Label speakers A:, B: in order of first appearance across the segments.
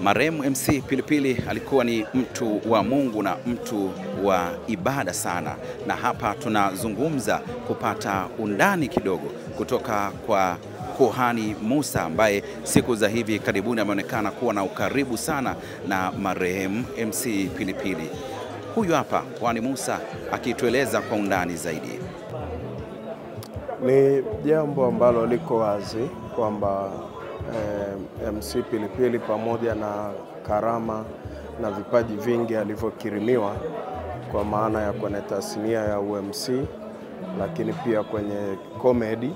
A: Marehemu MC Pilipili alikuwa ni mtu wa Mungu na mtu wa ibada sana, na hapa tunazungumza kupata undani kidogo kutoka kwa Kuhani Musa ambaye siku za hivi karibuni ameonekana kuwa na ukaribu sana na marehemu MC Pilipili. Huyu hapa Kuhani Musa akitueleza kwa undani zaidi.
B: Ni jambo ambalo liko wazi kwamba MC Pilipili pamoja na karama na vipaji vingi alivyokirimiwa kwa maana ya kwenye tasnia ya UMC, lakini pia kwenye comedy,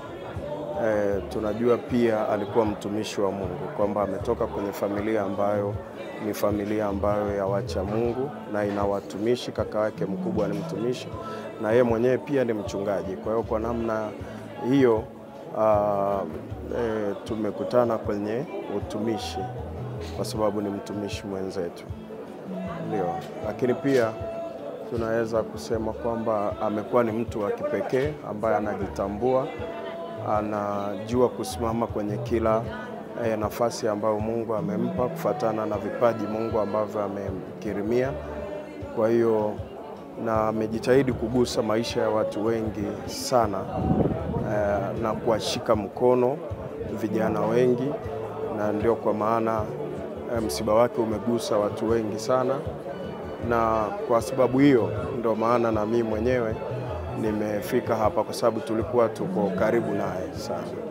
B: tunajua pia alikuwa mtumishi wa Mungu, kwamba ametoka kwenye familia ambayo ni familia ambayo ya wacha Mungu na ina watumishi. Kaka yake mkubwa ni mtumishi na yeye mwenyewe pia ni mchungaji. Kwa hiyo kwa namna hiyo tumekutana kwenye utumishi kwa sababu ni mtumishi mwenzetu. Ndio, lakini pia tunaweza kusema kwamba amekuwa ni mtu wa kipekee ambaye anajitambua, anajua kusimama kwenye kila nafasi ambayo Mungu amempa kufuatana na vipaji Mungu ambavyo amemkirimia. Kwa hiyo na amejitahidi kugusa maisha ya watu wengi sana, na kuwashika mkono vijana wengi, na ndio kwa maana msiba wake umegusa watu wengi sana, na kwa sababu hiyo ndio maana na mimi mwenyewe nimefika hapa, kwa sababu tulikuwa tuko karibu naye sana.